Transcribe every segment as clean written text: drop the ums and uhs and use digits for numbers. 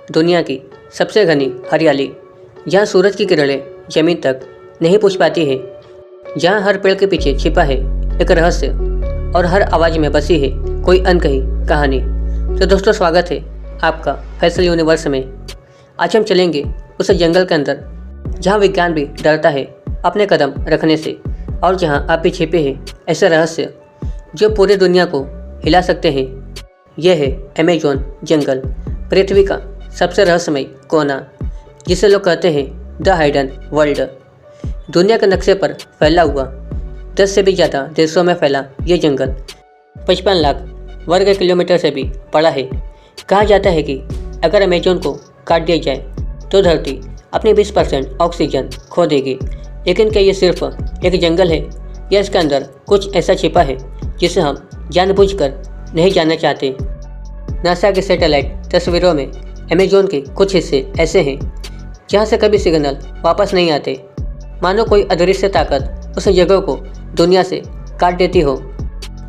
दुनिया की सबसे घनी हरियाली, जहाँ सूरज की किरणें जमीन तक नहीं पहुँच पाती है, जहाँ हर पेड़ के पीछे छिपा है एक रहस्य और हर आवाज़ में बसी है कोई अनकही कहानी। तो दोस्तों, स्वागत है आपका फैसल यूनिवर्स में। आज हम चलेंगे उस जंगल के अंदर जहाँ विज्ञान भी डरता है अपने कदम रखने से, और जहाँ आप भी छिपे हैं ऐसे रहस्य जो पूरी दुनिया को हिला सकते हैं। यह है अमेज़न जंगल, पृथ्वी का सबसे रहस्यमय कोना, जिसे लोग कहते हैं द हिडन वर्ल्ड। दुनिया के नक्शे पर फैला हुआ 10 से भी ज़्यादा देशों में फैला ये जंगल 55 लाख वर्ग किलोमीटर से भी बड़ा है। कहा जाता है कि अगर अमेज़न को काट दिया जाए तो धरती अपनी 20% ऑक्सीजन खो देगी। लेकिन क्या ये सिर्फ एक जंगल है या इसके अंदर कुछ ऐसा छिपा है जिसे हम जानबूझकर नहीं जानना चाहते। नासा के सैटेलाइट तस्वीरों में अमेज़न के कुछ हिस्से ऐसे हैं जहाँ से कभी सिग्नल वापस नहीं आते, मानो कोई अदृश्य ताकत उस जगह को दुनिया से काट देती हो।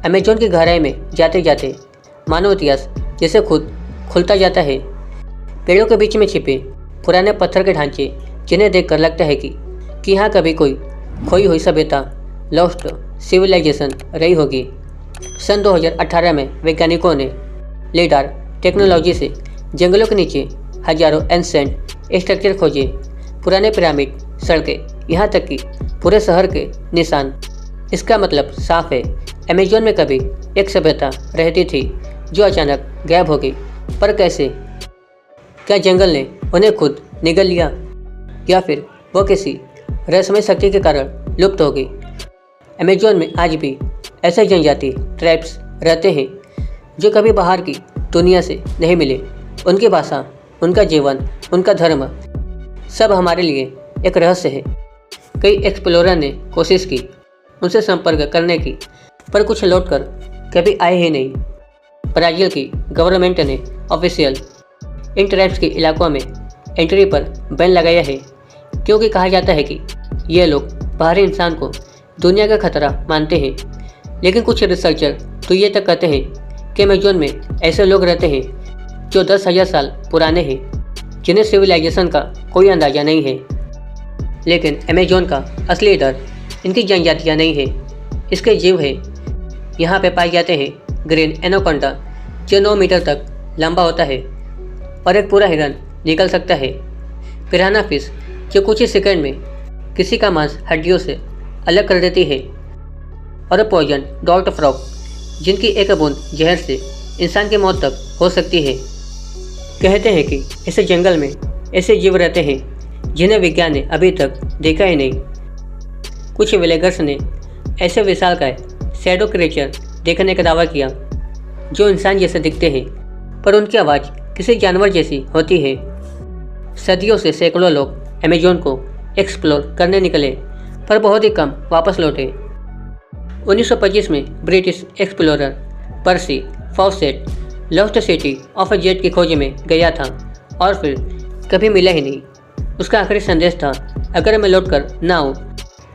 अमेज़न की गहराई में जाते जाते मानव इतिहास जैसे खुद खुलता जाता है। पेड़ों के बीच में छिपे पुराने पत्थर के ढांचे, जिन्हें देखकर लगता है कि यहाँ कभी कोई खोई हुई सभ्यता, लॉस्ट सिविलाइजेशन रही होगी। सन 2018 में वैज्ञानिकों ने लिडार टेक्नोलॉजी से जंगलों के नीचे हजारों एंसेंट स्ट्रक्चर खोजे, पुराने पिरामिड, सड़कें, यहाँ तक कि पूरे शहर के निशान। इसका मतलब साफ है, अमेज़न में कभी एक सभ्यता रहती थी जो अचानक गायब हो गई। पर कैसे? क्या जंगल ने उन्हें खुद निगल लिया, या फिर वो किसी रहस्यमय शक्ति के कारण लुप्त हो गई? अमेज़न में आज भी ऐसे जनजाति ट्राइब्स रहते हैं जो कभी बाहर की दुनिया से नहीं मिले। उनकी भाषा, उनका जीवन, उनका धर्म सब हमारे लिए एक रहस्य है। कई एक्सप्लोरर ने कोशिश की उनसे संपर्क करने की, पर कुछ लौटकर कभी आए ही नहीं। ब्राज़ील की गवर्नमेंट ने ऑफिशियल इन ट्राइब्स के इलाकों में एंट्री पर बैन लगाया है, क्योंकि कहा जाता है कि ये लोग बाहरी इंसान को दुनिया का खतरा मानते हैं। लेकिन कुछ रिसर्चर तो ये तक कहते हैं कि अमेज़न में ऐसे लोग रहते हैं जो 10,000 साल पुराने हैं, जिन्हें सिविलाइजेशन का कोई अंदाज़ा नहीं है। लेकिन अमेज़न का असली डर इनकी जनजातियाँ नहीं है, इसके जीव है। यहाँ पे पाए जाते हैं ग्रीन एनाकोंडा, जो 9 मीटर तक लंबा होता है और एक पूरा हिरन निकल सकता है। पिराना फिश, जो कुछ ही सेकंड में किसी का मांस हड्डियों से अलग कर देती है। और पॉइजन डॉट फ्रॉग, जिनकी एक बूंद जहर से इंसान की मौत तक हो सकती है। कहते हैं कि इस जंगल में ऐसे जीव रहते हैं जिन्हें विज्ञान ने अभी तक देखा ही नहीं। कुछ विलेगर्स ने ऐसे विशालकाय शैडो क्रिएचर देखने का दावा किया जो इंसान जैसे दिखते हैं, पर उनकी आवाज़ किसी जानवर जैसी होती है। सदियों से सैकड़ों लोग अमेज़न को एक्सप्लोर करने निकले, पर बहुत ही कम वापस लौटे। 1925 में British explorer Percy Fawcett lost city of Z की खोज में गया था और फिर कभी मिला ही नहीं। उसका आखिरी संदेश था, अगर मैं लौट कर ना आऊँ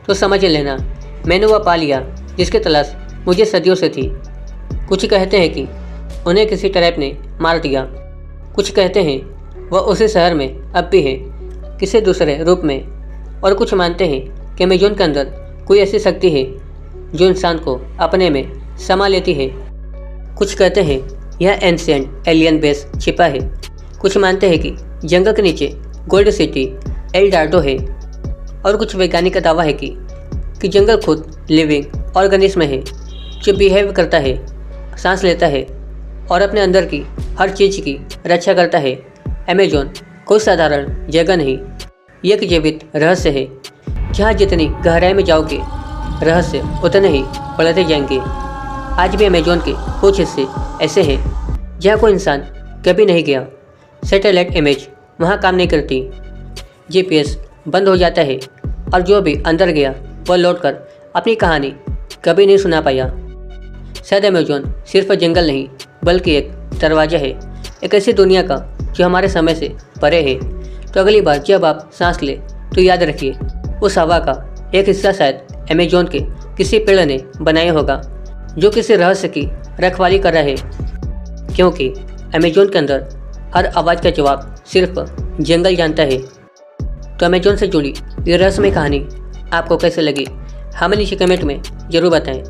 तो समझ लेना मैंने वह पा लिया जिसकी तलाश मुझे सदियों से थी। कुछ कहते हैं कि उन्हें किसी ट्रैप ने मार दिया, कुछ कहते हैं वह उसी शहर में अब भी है किसी दूसरे रूप में, और कुछ मानते हैं कि अमेज़न के अंदर कोई ऐसी शक्ति है जो इंसान को अपने में समा लेती है। कुछ कहते हैं यह एंशिएंट एलियन बेस छिपा है। कुछ मानते हैं कि जंगल के नीचे गोल्ड सिटी एल डार्डो है, और कुछ वैज्ञानिक का दावा है कि जंगल खुद लिविंग ऑर्गेनिज्म है जो बिहेव करता है, सांस लेता है और अपने अंदर की हर चीज़ की रक्षा करता है। अमेज़न कोई साधारण जगह नहीं, ये एक जीवित रहस्य है जहाँ जितनी गहराई में जाओगे रहस्य उतने ही बढ़ते जाएंगे। आज भी अमेज़न के कुछ हिस्से ऐसे हैं जहाँ कोई इंसान कभी नहीं गया। सैटेलाइट इमेज वहाँ काम नहीं करती, GPS बंद हो जाता है, और जो भी अंदर गया वह लौटकर अपनी कहानी कभी नहीं सुना पाया। शायद अमेज़न सिर्फ जंगल नहीं बल्कि एक दरवाज़ा है, एक ऐसी दुनिया का जो हमारे समय से परे है। तो अगली बार जब आप सांस लें तो याद रखिए, उस हवा का एक हिस्सा शायद अमेज़न के किसी पेड़ ने बनाया होगा जो किसी रहस्य की रखवाली कर रहा है, क्योंकि अमेज़न के अंदर हर आवाज़ का जवाब सिर्फ जंगल जानता है। तो अमेजोन से जुड़ी ये रहस्यमय कहानी आपको कैसे लगी हमें नीचे कमेंट में ज़रूर बताएं।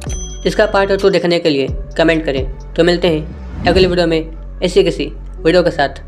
इसका पार्ट 2 देखने के लिए कमेंट करें। तो मिलते हैं अगले वीडियो में ऐसी किसी वीडियो के साथ।